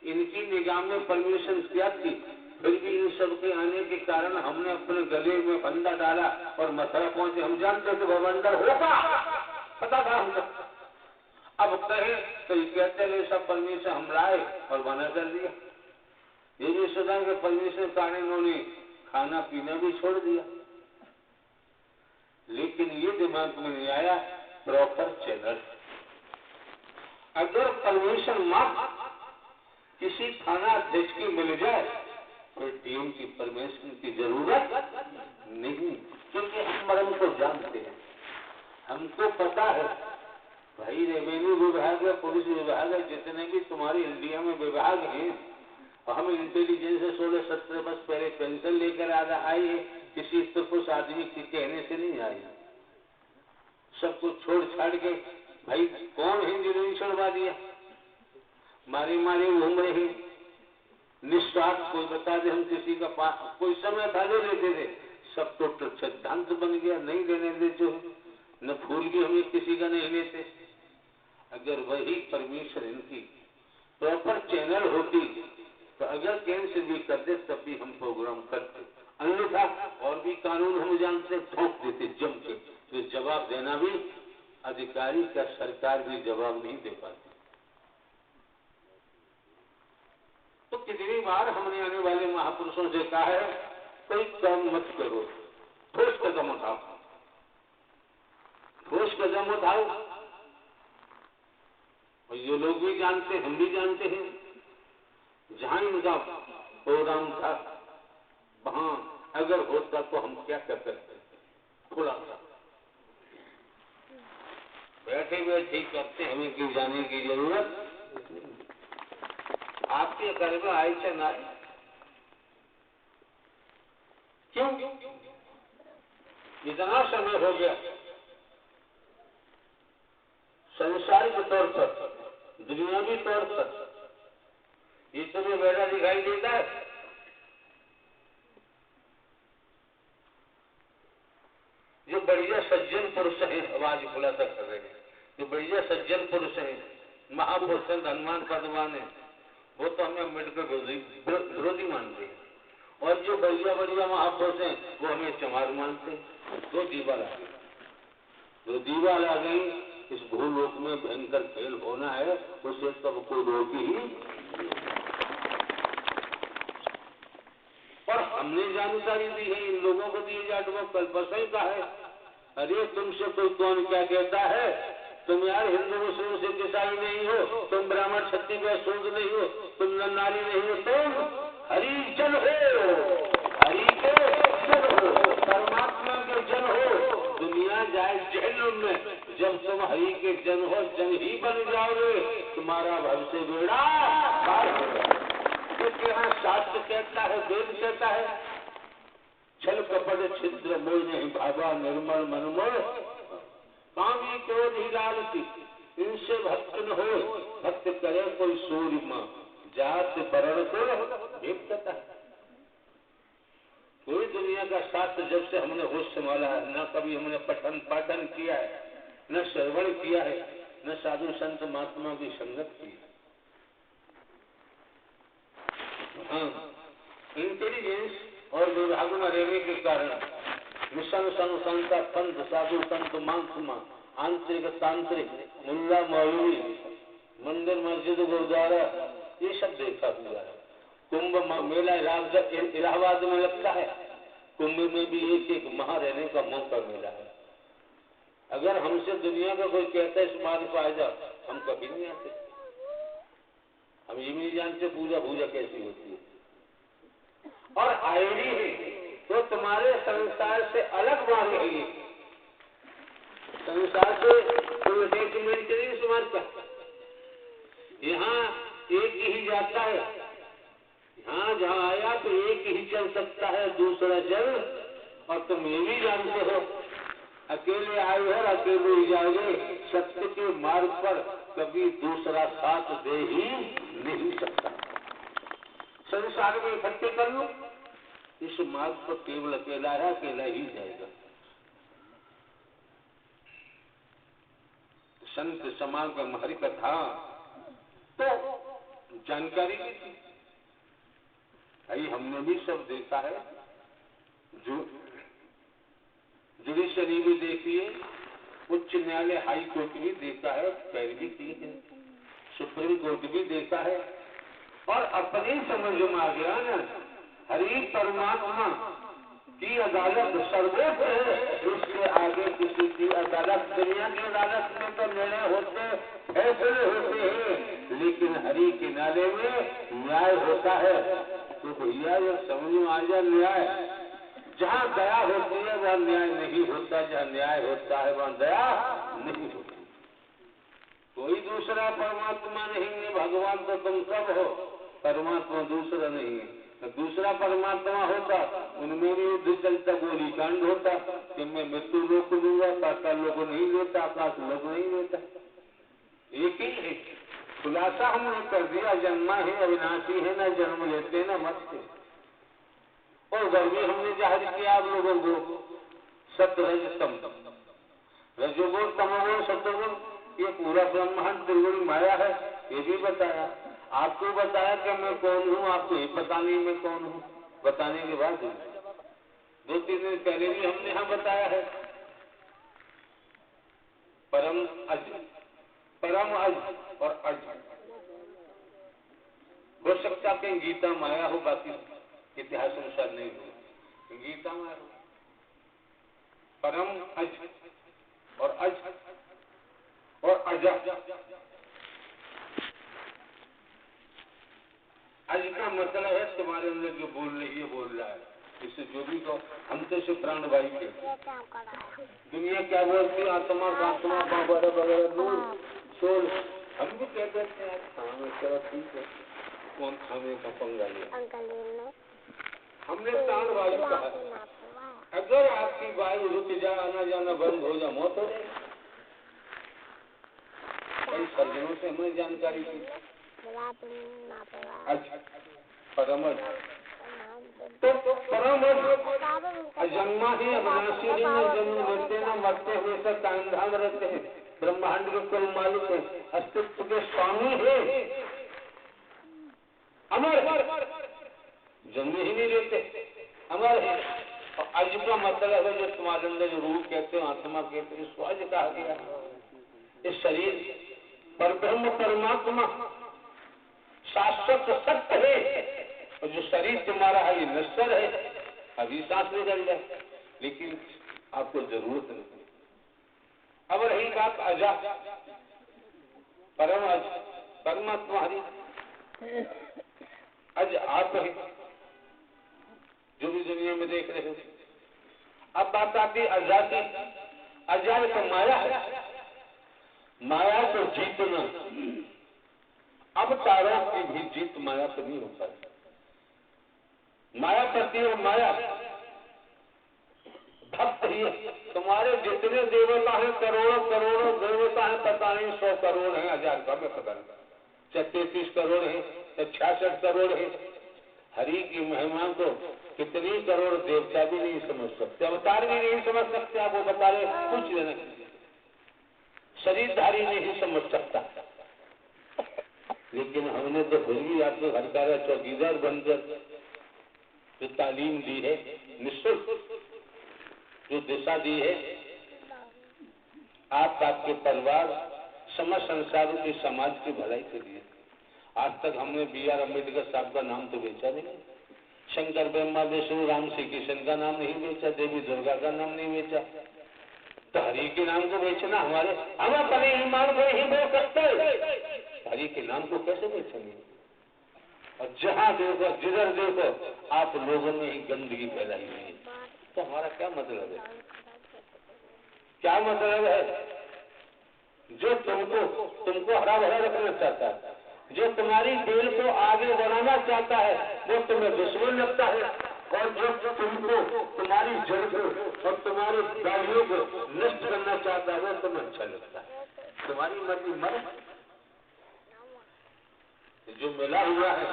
इनकी निगाह में परमिशन क्या थी, फिर भी इन सब के आने के कारण हमने अपने गले में फंदा डाला और मथुरा पहुंचे। हम जानते थे भवंडर होगा, पता था हमको। अब कहे तो ये कहते हैं सब परमिशन हम लाए और मना कर दिया। ये भी सुना कि परमिशन कारण इन्होंने खाना पीना भी छोड़ दिया। लेकिन ये दिमाग में नहीं आया प्रॉपर चैनल। अगर परमिशन मात्र किसी थाना अध्यक्ष की मिल जाए कोई डीएम की परमिशन की जरूरत नहीं, क्योंकि हम मर्म को जानते हैं। हमको पता है भाई, रेवेन्यू विभाग है, पुलिस विभाग है, जितने भी तुम्हारे इंडिया में विभाग हैं, और हम इंटेलिजेंस से 16-17 वर्ष पहले पेंशन लेकर आए हैं, किसी पुरुष आदमी के कहने से नहीं आए। सब कुछ छोड़ छाड़ के भाई कौन है जिन्होंने छुड़वा दिया? मारे मारे घूम रहे हैं निस्वार्थ। कोई बता दे, हम किसी का कोई समय था जो लेते थे, सब तो सिद्धांत बन गया, नहीं लेने देते हो। न फूल भी हमें किसी का नहीं लेते। अगर वही परमेश्वर इनकी प्रॉपर चैनल होती तो अगर कैंसिल भी कर दे तब भी हम प्रोग्राम करते, अन्यथा और भी कानून हम जानते ठोक देते जम के। तो जवाब देना भी अधिकारी का सरकार भी जवाब नहीं दे पाती। तो कितनी बार हमने आने वाले महापुरुषों से कहा है कोई काम मत करो, ठोस कदम उठाओ, ठोस कदम उठाओ। और ये लोग भी जानते, हम भी जानते हैं, जहां इनका प्रोग्राम था वहां अगर होता तो हम क्या कर सकते, थोड़ा सा बैठे बैठे करते, हमें क्यों जाने की जरूरत। आपके घर में आए थे ना, क्यों इतना समय हो गया संसारिक तौर पर, दुनियावी तौर पर ये तुम्हें बेड़ा दिखाई देता है? जो बढ़िया सज्जन पुरुष है, आवाज खुलासा कर रहे हैं, जो बढ़िया सज्जन पुरुष है, महापुरुष हनुमान पदवान है, वो तो हमें अम्बेडकर विरोधी मानते हैं। और जो बढ़िया बढ़िया महापुरुष हैं वो हमें चमार मानते हैं। दो दीवार आ गई, दो दीवार आ गई। इस भूलोक में भयंकर खेल होना है, उसे सब कोई रोकी ही। और हमने जानकारी दी है, इन लोगों को दिए जाटवा कल परसों का है। अरे तुमसे कोई कौन क्या कहता है? तुम यार हिंदू मुस्लिम से ईसाई नहीं हो, तुम ब्राह्मण क्षत्रिय शूद्र नहीं हो, तुम नारी नहीं हो, तुम हरिजन हो, हरि के जन हो, परमात्मा के जन हो। दुनिया जाए जहन्नुम में, जब तुम हरि के जन हो, जन ही बन जाओगे, तुम्हारा भविष्य बेड़ा पार होगा। क्योंकि यहाँ शास्त्र कहता है, वेद कहता है, छल कपट छिद्र मोह नहीं भावा, निर्मल मनमोह कामी क्रोध ही लालती, इनसे भक्त न हो, भक्त करे कोई सूर्य जात वर्ण को एकता। कोई दुनिया का शास्त्र जब से हमने होश संभाला है, न कभी हमने पठन पाठन किया है, न श्रवण किया है, न साधु संत महात्मा की संगत की है। हाँ, इंटेलिजेंस और विभाग में रहने के कारण मिशन संता पंथ साधु संत महात्मा आंतरिक तांत्रिक मुल्ला मौलवी मंदिर मस्जिद गुरुद्वारा ये सब देखा हुआ है। कुंभ मेला इलाहाबाद में लगता है, कुंभ में भी एक एक माह रहने का मौका मिला है। अगर हमसे दुनिया का कोई कहता है इस मार्ग को आ जाओ, हम कभी नहीं आते। हम ये भी नहीं जानते पूजा पूजा कैसी होती है। और आईडी है तो तुम्हारे संसार से अलग मार्ग है। ये संसार से कोई अटैचमेंट नहीं समाज का। यहाँ एक ही जाता है, यहाँ जहाँ आया तो एक ही चल सकता है, दूसरा चल। और तुम ये भी जानते हो अकेले आए हो, अकेले ही जाओगे। सत्य के मार्ग पर कभी दूसरा साथ दे ही नहीं सकता। संसार में इकट्ठे कर लो, इस मार्ग पर केवल अकेला है, अकेला ही जाएगा। संत समागम हरि कथा तो जानकारी भी थी भाई, हमने भी सब देखा है। जो जुडिशरी भी देखी है, उच्च न्यायालय हाई कोर्ट भी देखा है, पैरवी की है, सुप्रीम कोर्ट भी देखा है। और अपनी समझ में आ गया ना, हरि परमात्मा की अदालत सर्वोच्च है, उसके आगे किसी की अदालत। दुनिया की अदालत में तो निर्णय होते, फैसले होते हैं, लेकिन हरि के नाले में न्याय होता है। तो भैया ये समझ में आ जाए न्याय, जहाँ दया होती है वहाँ न्याय नहीं होता, जहाँ न्याय होता है वहाँ दया नहीं होती। कोई दूसरा परमात्मा नहीं है, भगवान तो तुम सब हो, परमात्मा दूसरा नहीं है। तो दूसरा परमात्मा होता उनमें भी युद्ध चलता, गोली कांड होता कि मैं मृत्यु लोक को लूंगा, पाताल लोक को नहीं लेता, आकाश लोक नहीं लेता। एक ही है, खुलासा हमने कर दिया, जन्मा है अविनाशी है, न जन्म लेते न मरते। और गर्मी हमने जाहिर किया आप लोगों को सतरजतम, रजोगुण तमोगुण सतोगुण, ये पूरा ब्रह्मांड त्रिगुणी माया है, ये भी बताया। आपको बताया कि मैं कौन हूँ, आपको ये पता नहीं मैं कौन हूँ। बताने के बाद 2-3 दिन पहले भी हमने यहाँ बताया है, परम अज और अज हो सकता है गीता माया हो, बाकी इतिहास अनुसार नहीं हो। गीता माया हो, परम अज और अजा। अज का मतलब है तुम्हारे अंदर जो बोल रही है बोल रहा है, इससे जो भी कहो। हम तो इसे प्राण वायु कहते हैं। दुनिया क्या बोलती है, आत्मा वगैरह वगैरह दूर सोल, हम भी कहते हैं खाने चलो ठीक है, कौन खाने का पंगा लिया। हमने प्राण वायु कहा। अगर आपकी वायु रुक जाए, आना जाना बंद हो जाए, मौत हो जाए। कई सर्जनों से हमें जानकारी थी। परमज तो परमज अजन्मा ही अविनाशी ही, न जन्म लेते न मरते, हमेशा कायम धाम रहते हैं, ब्रह्मांड के कुल मालिक है, अस्तित्व के स्वामी है, अमर, जन्म ही नहीं लेते, अमर है। और अज का मतलब है जो तुम्हारे अंदर जो रूह कहते हो, आत्मा कहते हो, इसको अज कहा गया। इस शरीर पर ब्रह्म परमात्मा शाश्वत सत्य है, और जो शरीर तुम्हारा है ये नश्वर है, अभी सांस निकल जाए, लेकिन आपको जरूरत नहीं। अब रही बात अजा, परम अज, परमात्मा हरि अज आप है, जो भी दुनिया में देख रहे हो। अब बात आती अजा की। अजा तो माया है, माया को जीतना। अब तारों की भी जीत माया तो नहीं होता है। मायापति और माया भक्त ही। तुम्हारे जितने देवता हैं, करोड़ों करोड़ों देवता हैं, पता नहीं 100 करोड़ हैं, 1000 का मैं पता नहीं, चाहे 33 करोड़ है, चाहे 66 करोड़ है। हरि की महिमा को कितनी करोड़ देवता भी नहीं समझ सकते, अवतार भी नहीं समझ सकते। आपको बता रहे कुछ लेना, शरीरधारी नहीं समझ सकता। लेकिन हमने तो फिर भी आपको घर का चौकीदार बनकर जो तालीम दी है, निःशुल्क जो दिशा दी है, आपके परिवार समस्त संसारों की समाज की भलाई के लिए। आज तक हमने B.R. अम्बेडकर साहब का नाम तो बेचा नहीं, शंकर ब्रह्मा विष्णु राम श्री कृष्ण का नाम नहीं बेचा, देवी दुर्गा का नाम नहीं बेचा। तो हरि के नाम को बेचना हमारे, हम अपने ईमान को नहीं बेच सकते, हरि के नाम को कैसे बेचेंगे? और जहाँ देखो जिधर देखो आप लोगों में ही गंदगी फैलाई हुई है, तो हमारा क्या मतलब है? क्या मतलब है? जो तुमको हरा भरा रखना चाहता है, जो तुम्हारी दिल को आगे बढ़ाना चाहता है, वो तुम्हें दुश्मन लगता है। और जो तुमको तुम्हारी जड़ को और तुम्हारे दाढ़ियों को नष्ट करना चाहता है, वो तुम्हें अच्छा लगता है। तुम्हारी मर्जी मर। जो मिला हुआ है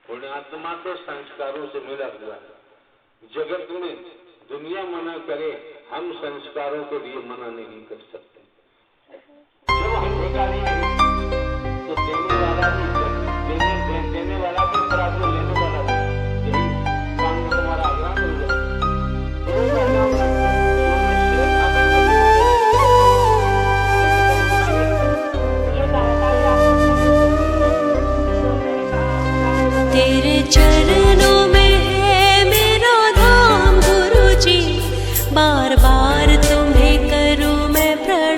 पुण्यात्मा तो संस्कारों से मिला हुआ है। जगत में दुनिया मना करे, हम संस्कारों के लिए मना नहीं कर सकते। जब हम भिखारी हैं तो देने वाला भी देने वाला भी खराब हो, लेने वाला भी। यही काम में तुम्हारा आग्रह हो जाए। तेरे चरणों में है मेरा धाम गुरुजी, बार बार तुम्हें करूं मैं प्रणाम।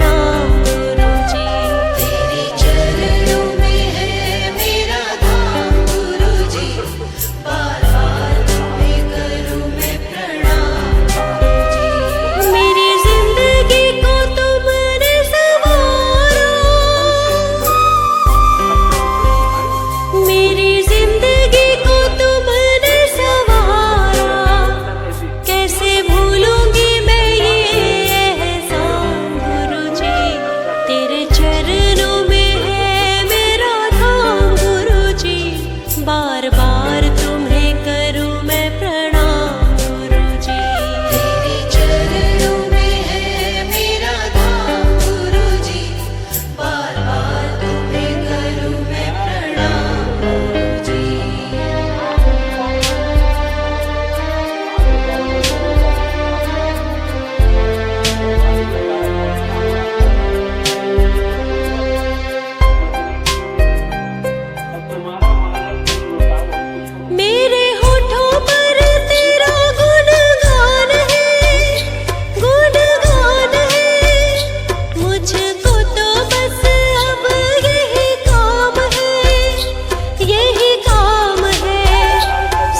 चरणों में है मेरा धाम गुरुजी, बार बार तुम्हें करूं मैं प्रणाम गुरुजी। तेरे चरणों में है मेरा धाम गुरुजी, बार बार तुम्हें करूं मैं प्रणाम गुरुजी। मेरे होठों पर तेरा गुणगान है, गुणगान है। मुझको तो बस अब यही काम है, यही काम है।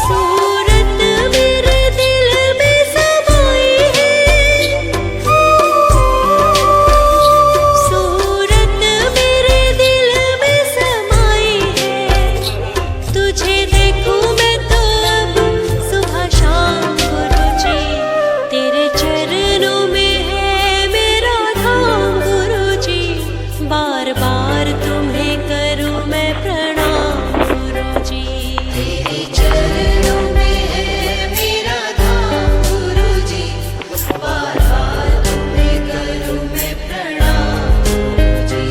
सूरत मेरे दिल में समाई है, सूरत मेरे दिल में समाई है। तुझे देखूं मैं तो अब सुबह शाम गुरुजी, तेरे चरणों में है मेरा धाम गुरुजी, बार बार तुम्हें करूं मैं प्रणाम गुरुजी। तेरे चरणों में है मेरा धाम गुरुजी, बार बार तुम्हें करूं मैं प्रणाम गुरुजी।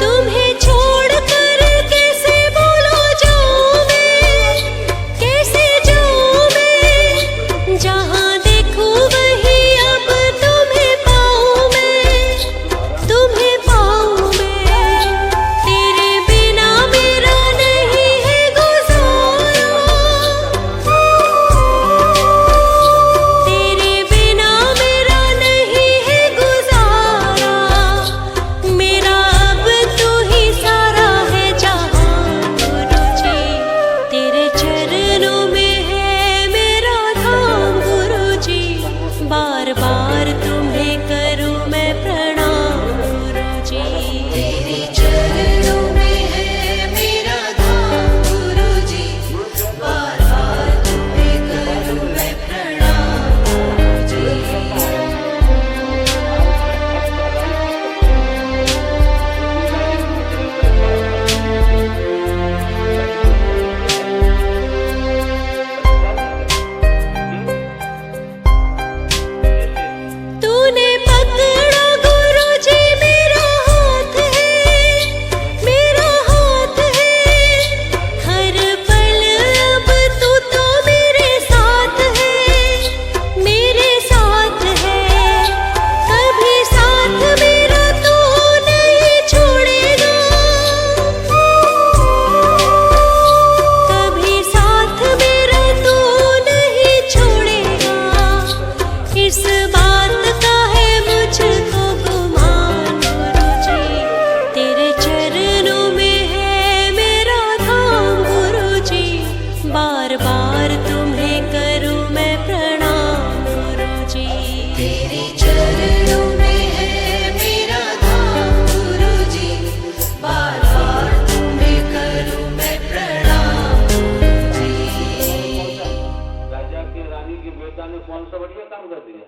तुम्हें छोड़कर कैसे बोलो जाऊं मैं, कैसे जाऊं मैं। जहां देखूं वहीं अब तुम्हें पाऊं मैं, तुम्हें पाऊं मैं। तेरे बिना मेरा नहीं है गुजारा, तेरे बिना मेरा नहीं है गुजारा। मेरा अब तू ही सारा है जहां गुरुजी, तेरे चरणों में है मेरा धाम गुरुजी, बार बार तुम्हें करूं मैं प्रणाम गुरुजी। तेरे चरणों में है मेरा धाम गुरुजी, बार बार तुम्हें करूं मैं प्रणाम गुरुजी। तूने पकड़ा गुरुजी मेरा हाथ है, मेरा हाथ है। हर पल अब तू तो मेरे साथ है, मेरे साथ है। कभी साथ मेरा तू नहीं छोड़ेगा, कभी साथ मेरा तू नहीं छोड़ेगा। इस बात का है मुझको गुमान गुरुजी, तेरे चरणों में है मेरा धाम गुरुजी, बार बार तुम्हें करूं मैं प्रणाम गुरुजी। तेरे चरणों में है मेरा धाम गुरुजी, बार बार तुम्हें करूं मैं प्रणाम गुरुजी। राजा की रानी की बेटा ने कौन सा बढ़िया काम कर दिया?